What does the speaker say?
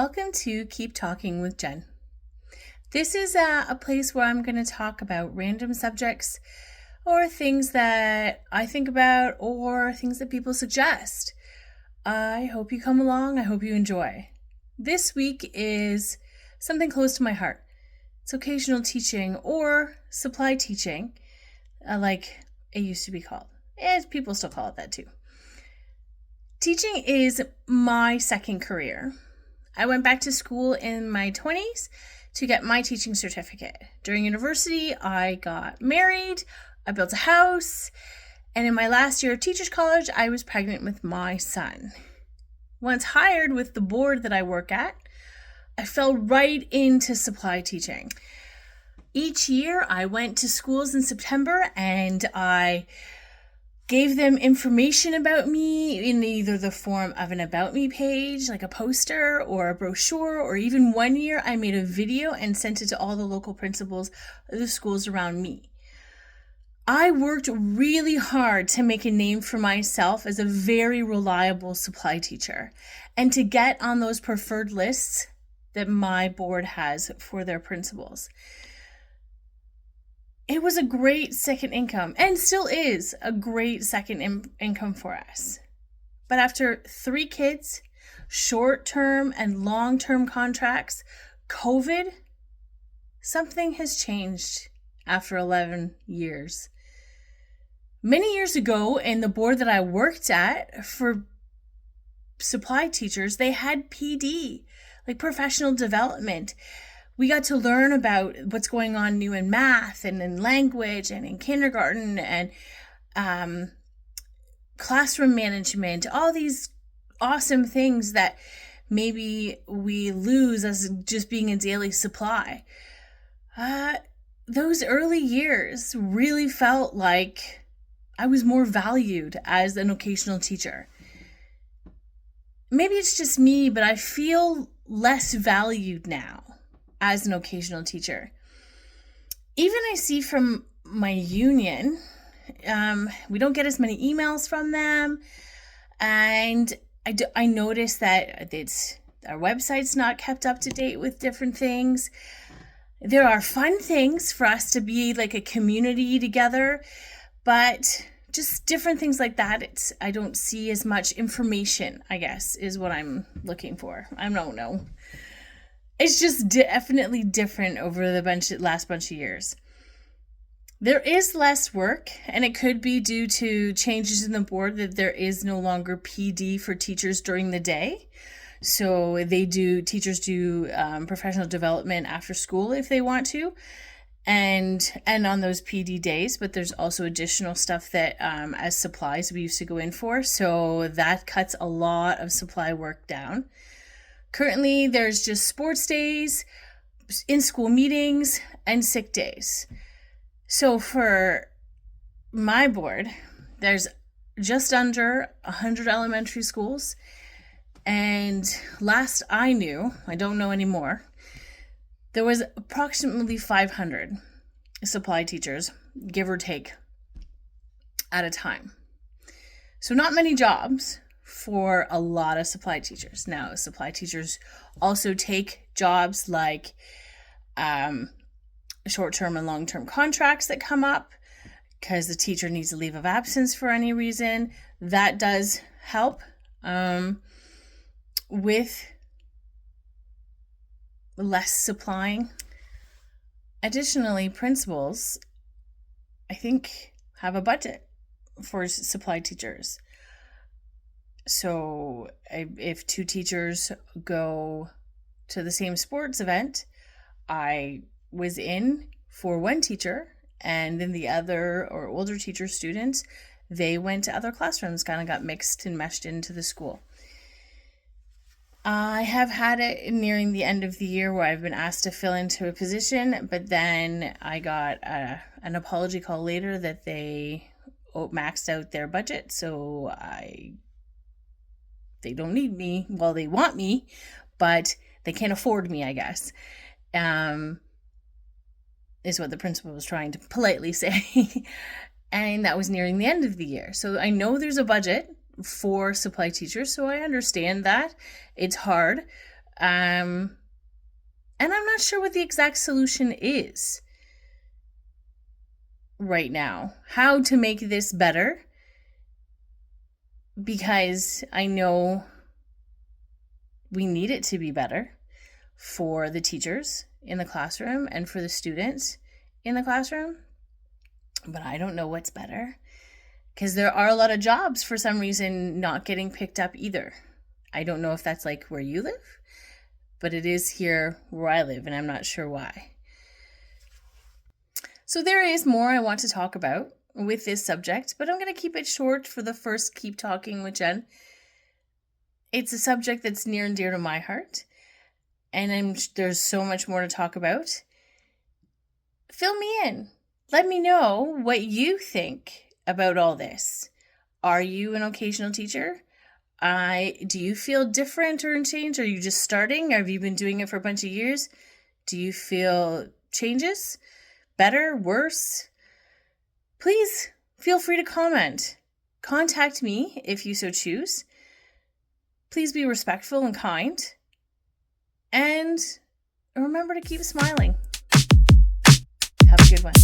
welcome to Keep Talking with Jen. This is a place where I'm going to talk about random subjects or things that I think about or things that people suggest. I hope you come along. I hope you enjoy. This week is something close to my heart. It's occasional teaching or supply teaching, like it used to be called. People still call it that too. Teaching is my second career. I went back to school in my 20s to get my teaching certificate. During university, I got married, I built a house, and in my last year of teachers college, I was pregnant with my son. Once hired with the board that I work at, I fell right into supply teaching. Each year, I went to schools in September and I gave them information about me in either the form of an About Me page, like a poster or a brochure, or even one year I made a video and sent it to all the local principals of the schools around me. I worked really hard to make a name for myself as a very reliable supply teacher and to get on those preferred lists that my board has for their principals. It was a great second income and still is a great second income for us. But after 3 kids, short-term and long-term contracts, COVID, something has changed after 11 years. Many years ago, in the board that I worked at for supply teachers, they had PD, like professional development. We got to learn about what's going on new in math and in language and in kindergarten and classroom management, all these awesome things that maybe we lose as just being a daily supply. Those early years really felt like I was more valued as an occasional teacher. Maybe it's just me, but I feel less valued now as an occasional teacher. Even I see from my union, we don't get as many emails from them, and I notice that our website's not kept up to date with different things. There are fun things for us to be like a community together, but just different things like that. I don't see as much information, I guess, is what I'm looking for. I don't know. It's just definitely different over the last bunch of years. There is less work, and it could be due to changes in the board that there is no longer PD for teachers during the day. So teachers do professional development after school if they want to, and on those PD days. But there's also additional stuff that as supplies we used to go in for. So that cuts a lot of supply work down. Currently, there's just sports days, in-school meetings, and sick days. So for my board, there's just under 100 elementary schools. And last I knew, I don't know anymore, there was approximately 500 supply teachers, give or take, at a time. So not many jobs for a lot of supply teachers. Now, supply teachers also take jobs like short-term and long-term contracts that come up because the teacher needs a leave of absence for any reason. That does help with less supplying. Additionally, principals, I think, have a budget for supply teachers. So if 2 teachers go to the same sports event, I was in for one teacher, and then the other or older teacher students, they went to other classrooms, kind of got mixed and meshed into the school. I have had it nearing the end of the year where I've been asked to fill into a position, but then I got an apology call later that they maxed out their budget, so they don't need me. Well, they want me, but they can't afford me, I guess, is what the principal was trying to politely say. And that was nearing the end of the year. So I know there's a budget for supply teachers, so I understand that. It's hard. And I'm not sure what the exact solution is right now. How to make this better, because I know we need it to be better for the teachers in the classroom and for the students in the classroom. But I don't know what's better, because there are a lot of jobs for some reason not getting picked up either. I don't know if that's like where you live, but it is here where I live, and I'm not sure why. So there is more I want to talk about with this subject, but I'm going to keep it short for the first Keep Talking with Jen. It's a subject that's near and dear to my heart, and there's so much more to talk about. Fill me in. Let me know what you think about all this. Are you an occasional teacher? Do you feel different or changed? Are you just starting? Have you been doing it for a bunch of years? Do you feel changes? Better? Worse? Please feel free to comment. Contact me if you so choose. Please be respectful and kind. And remember to keep smiling. Have a good one.